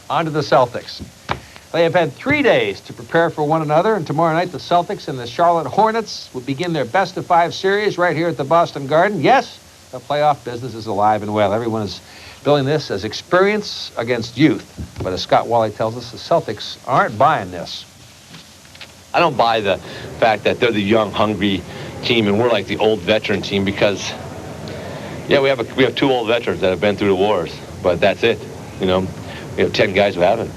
On to the Celtics. They have had 3 days to prepare for one another, and tomorrow night the Celtics and the Charlotte Hornets will begin their best-of-5 series right here at the Boston Garden. Yes, the playoff business is alive and well. Everyone is billing this as experience against youth. But as Scott Wally tells us, the Celtics aren't buying this. I don't buy the fact that they're the young, hungry team and we're like the old veteran team because, yeah, we have 2 old veterans that have been through the wars, but that's it. You know, we have 10 guys who haven't.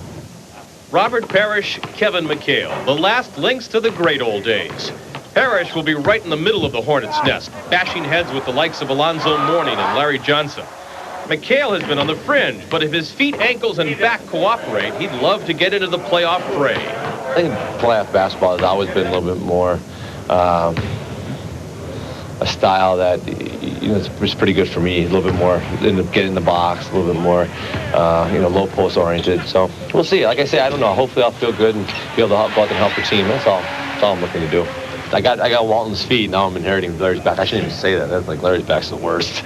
Robert Parrish, Kevin McHale, the last links to the great old days. Parrish will be right in the middle of the Hornets' nest, bashing heads with the likes of Alonzo Mourning and Larry Johnson. McHale has been on the fringe, but if his feet, ankles, and back cooperate, he'd love to get into the playoff fray. I think playoff basketball has always been a little bit more a style that, you know, it's pretty good for me. A little bit more, get in the box, a little bit more, you know, low post oriented. So we'll see. Like I say, I don't know. Hopefully I'll feel good and be able to go out and help the team. That's all I'm looking to do. I got Walton's feet. Now I'm inheriting Larry's back. I shouldn't even say that. That's like Larry's back's the worst.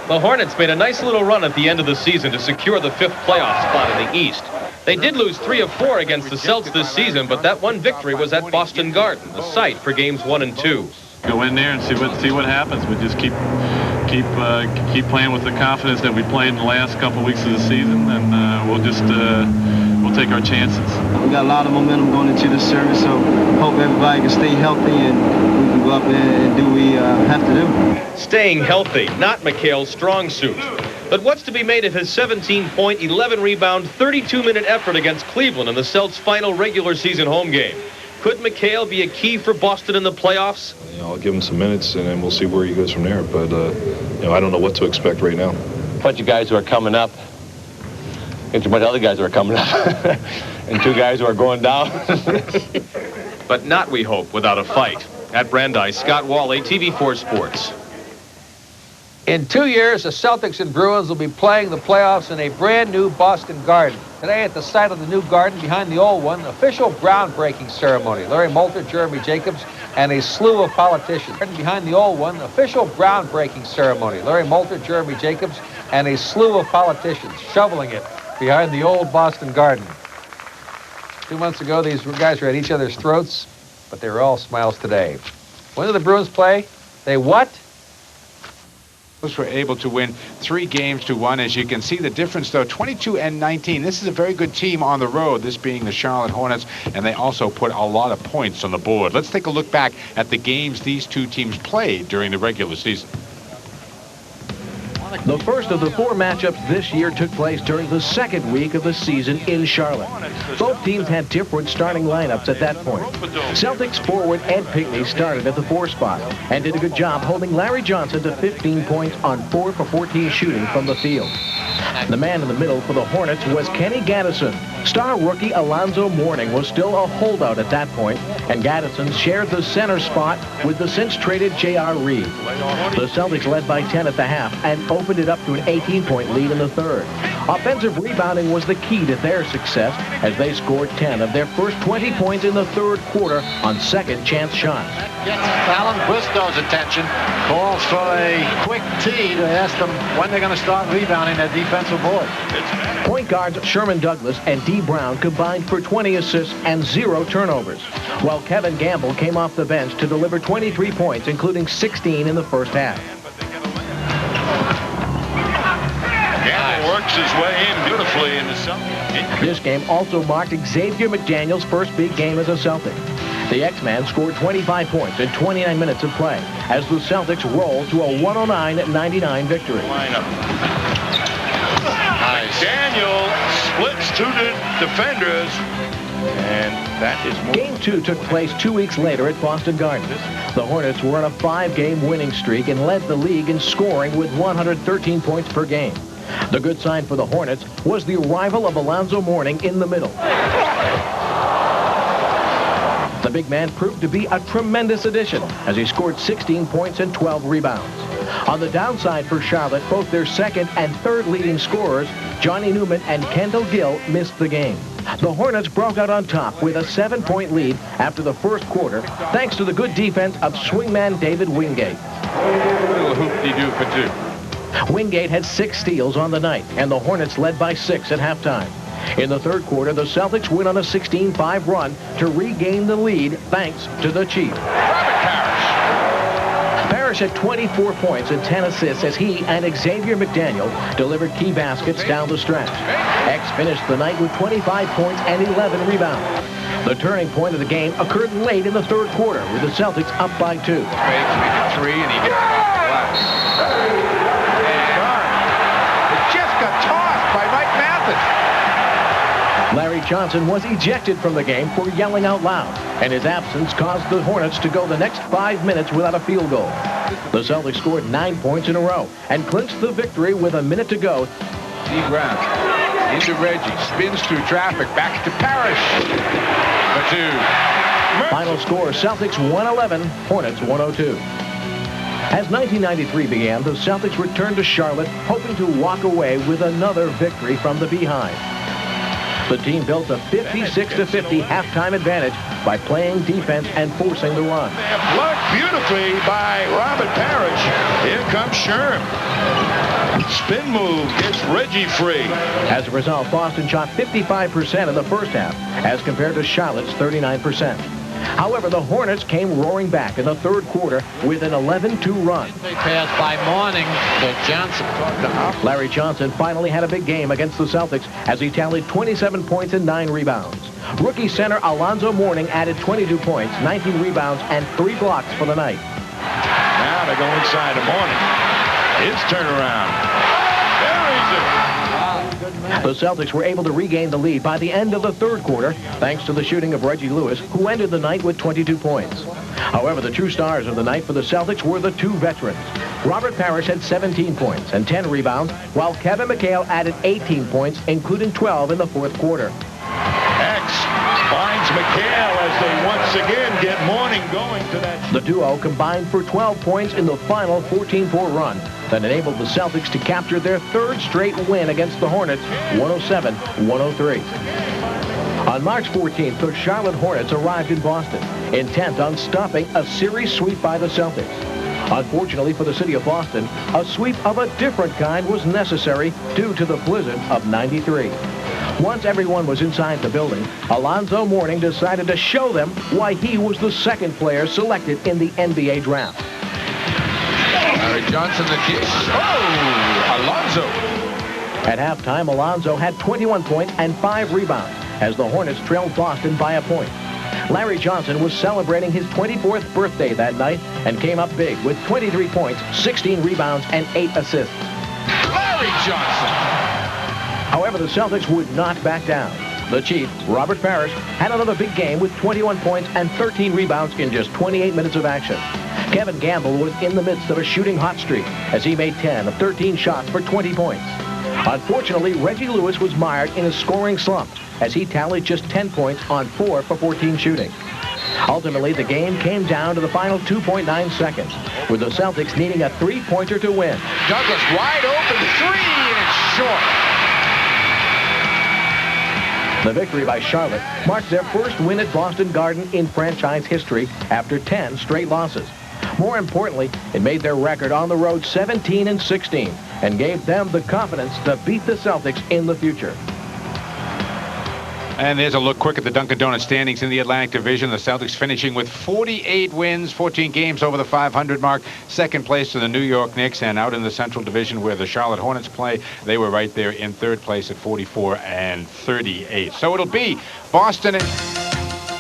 The Hornets made a nice little run at the end of the season to secure the 5th playoff spot in the East. They did lose 3 of 4 against the Celtics this season, but that one victory was at Boston Garden, the site for games 1 and 2. Go in there and see what happens. We just keep playing with the confidence that we played in the last couple weeks of the season, and we'll take our chances. We got a lot of momentum going into this series, so hope everybody can stay healthy and we can go up there and do what we have to do. Staying healthy, not McHale's strong suit. But what's to be made of his 17-point, 11-rebound, 32-minute effort against Cleveland in the Celtics' final regular season home game? Could McHale be a key for Boston in the playoffs? You know, I'll give him some minutes, and then we'll see where he goes from there. But, you know, I don't know what to expect right now. A bunch of guys who are coming up, and a bunch of other guys who are coming up, and 2 guys who are going down. But not, we hope, without a fight. At Brandeis, Scott Wally, TV4 Sports. In 2 years, the Celtics and Bruins will be playing the playoffs in a brand-new Boston Garden. Today, at the site of the new garden behind the old one, official groundbreaking ceremony. Larry Moulter, Jeremy Jacobs, and a slew of politicians. Behind the old one, official groundbreaking ceremony. Larry Moulter, Jeremy Jacobs, and a slew of politicians shoveling it behind the old Boston Garden. 2 months ago, these guys were at each other's throats, but they were all smiles today. When did the Bruins play? They what? Were able to win 3 games to 1. As you can see the difference, though, 22-19. This is a very good team on the road, this being the Charlotte Hornets, and they also put a lot of points on the board. Let's take a look back at the games these 2 teams played during the regular season. The first of the 4 matchups this year took place during the 2nd week of the season in Charlotte. Both teams had different starting lineups at that point. Celtics forward Ed Pinckney started at the 4 spot and did a good job holding Larry Johnson to 15 points on 4 for 14 shooting from the field. The man in the middle for the Hornets was Kenny Gaddison. Star rookie Alonzo Mourning was still a holdout at that point, and Gaddison shared the center spot with the since-traded J.R. Reed. The Celtics led by 10 at the half and opened it up to an 18-point lead in the 3rd. Offensive rebounding was the key to their success as they scored 10 of their first 20 points in the 3rd quarter on second-chance shots. Gets Alan Bristows' attention, calls for a quick tee to ask them when they're going to start rebounding their defensive board. Point guards Sherman Douglas and D. Brown combined for 20 assists and 0 turnovers, while Kevin Gamble came off the bench to deliver 23 points, including 16 in the first half. Gamble works his way in beautifully in the Celtics. This game also marked Xavier McDaniel's first big game as a Celtic. The X-Man scored 25 points in 29 minutes of play as the Celtics rolled to a 109-99 victory. Daniel splits 2 defenders, and that is more. Game 2 took place 2 weeks later at Boston Garden. The Hornets were on a 5-game winning streak and led the league in scoring with 113 points per game. The good sign for the Hornets was the arrival of Alonzo Mourning in the middle. The big man proved to be a tremendous addition as he scored 16 points and 12 rebounds. On the downside for Charlotte, both their 2nd and 3rd leading scorers, Johnny Newman and Kendall Gill, missed the game. The Hornets broke out on top with a 7-point lead after the 1st quarter, thanks to the good defense of swingman David Wingate. A little hoop-de-doo for 2. Wingate had 6 steals on the night, and the Hornets led by 6 at halftime. In the third quarter, the Celtics win on a 16-5 run to regain the lead thanks to the Chief. Robert Parrish. Parrish had 24 points and 10 assists as he and Xavier McDaniel delivered key baskets down the stretch. X finished the night with 25 points and 11 rebounds. The turning point of the game occurred late in the third quarter with the Celtics up by 2. Fakes, make it 3, and he gets it off the glass. He's gone. It just got tossed by Mike Mathis. Larry Johnson was ejected from the game for yelling out loud, and his absence caused the Hornets to go the next 5 minutes without a field goal. The Celtics scored 9 points in a row and clinched the victory with a minute to go. Deep ground. Into Reggie. Spins through traffic. Back to Parrish. For 2. Final score, Celtics 111, Hornets 102. As 1993 began, the Celtics returned to Charlotte, hoping to walk away with another victory from the Beehive. The team built a 56-50 halftime advantage by playing defense and forcing the run. Blocked beautifully by Robert Parrish. Here comes Sherm. Spin move gets Reggie free. As a result, Boston shot 55% in the first half, as compared to Charlotte's 39%. However, the Hornets came roaring back in the third quarter with an 11-2 run. They passed by Morning to Johnson. Larry Johnson finally had a big game against the Celtics as he tallied 27 points and 9 rebounds. Rookie center Alonzo Mourning added 22 points, 19 rebounds, and 3 blocks for the night. Now they go inside to Morning. His turnaround. The Celtics were able to regain the lead by the end of the third quarter, thanks to the shooting of Reggie Lewis, who ended the night with 22 points. However, the true stars of the night for the Celtics were the 2 veterans. Robert Parrish had 17 points and 10 rebounds, while Kevin McHale added 18 points, including 12 in the fourth quarter. X finds McHale as they once again get Morning going to that. The duo combined for 12 points in the final 14-4 run that enabled the Celtics to capture their 3rd straight win against the Hornets, 107-103. On March 14th, the Charlotte Hornets arrived in Boston, intent on stopping a series sweep by the Celtics. Unfortunately for the city of Boston, a sweep of a different kind was necessary due to the blizzard of '93. Once everyone was inside the building, Alonzo Mourning decided to show them why he was the 2nd player selected in the NBA draft. Larry Johnson, the kick. Oh, Alonzo. At halftime, Alonzo had 21 points and 5 rebounds as the Hornets trailed Boston by a point. Larry Johnson was celebrating his 24th birthday that night and came up big with 23 points, 16 rebounds, and 8 assists. Larry Johnson. However, the Celtics would not back down. The Chief, Robert Parrish, had another big game with 21 points and 13 rebounds in just 28 minutes of action. Kevin Gamble was in the midst of a shooting hot streak as he made 10 of 13 shots for 20 points. Unfortunately, Reggie Lewis was mired in a scoring slump as he tallied just 10 points on 4 for 14 shooting. Ultimately, the game came down to the final 2.9 seconds, with the Celtics needing a 3-pointer to win. Douglas wide open 3, and it's short. The victory by Charlotte marked their first win at Boston Garden in franchise history after 10 straight losses. More importantly, it made their record on the road 17-16 and gave them the confidence to beat the Celtics in the future. And there's a look quick at the Dunkin' Donuts standings in the Atlantic Division. The Celtics finishing with 48 wins, 14 games over the 500 mark. 2nd place to the New York Knicks. And out in the Central Division where the Charlotte Hornets play, they were right there in 3rd place at 44 and 38. So it'll be Boston and...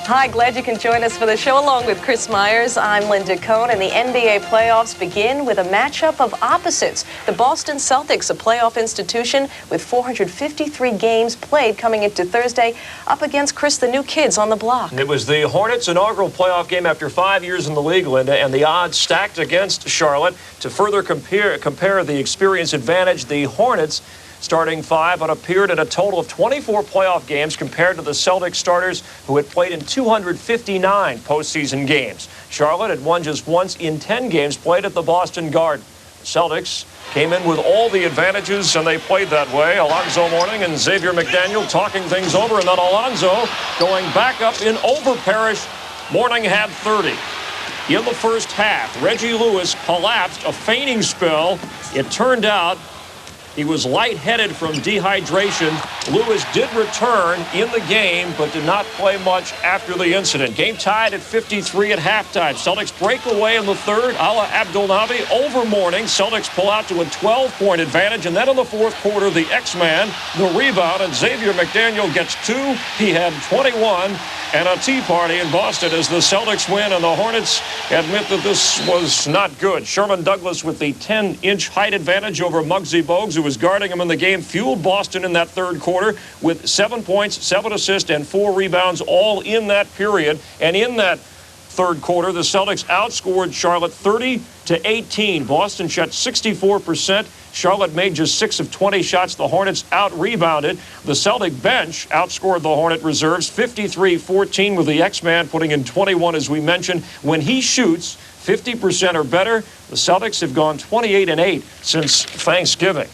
Hi, glad you can join us for the show along with Chris Myers. I'm Linda Cohn, and the NBA playoffs begin with a matchup of opposites. The Boston Celtics, a playoff institution with 453 games played coming into Thursday, up against Chris, the new kids on the block. It was the Hornets' inaugural playoff game after 5 years in the league, Linda, and the odds stacked against Charlotte. To further compare the experience advantage, the Hornets starting 5 had appeared in a total of 24 playoff games compared to the Celtics starters who had played in 259 postseason games. Charlotte had won just once in 10 games played at the Boston Garden. The Celtics came in with all the advantages, and they played that way. Alonzo Mourning and Xavier McDaniel talking things over, and then Alonzo going back up in over Parrish. Mourning had 30. in the first half. Reggie Lewis collapsed, a fainting spell. It turned out he was lightheaded from dehydration. Lewis did return in the game, but did not play much after the incident. Game tied at 53 at halftime. Celtics break away in the third. Ala Abdelnaby over Mourning. Celtics pull out to a 12-point advantage. And then in the fourth quarter, the X-Man, the rebound, and Xavier McDaniel gets 2. He had 21. And a tea party in Boston as the Celtics win, and the Hornets admit that this was not good. Sherman Douglas with the 10-inch height advantage over Muggsy Bogues, who was guarding him in the game, fueled Boston in that third quarter with 7 points, 7 assists, and 4 rebounds, all in that period. And in that third quarter, the Celtics outscored Charlotte 30-18. Boston shot 64%. Charlotte made just 6 of 20 shots. The Hornets out-rebounded. The Celtic bench outscored the Hornet reserves 53-14 with the X-Man putting in 21, as we mentioned. When he shoots 50% or better, the Celtics have gone 28-8 since Thanksgiving.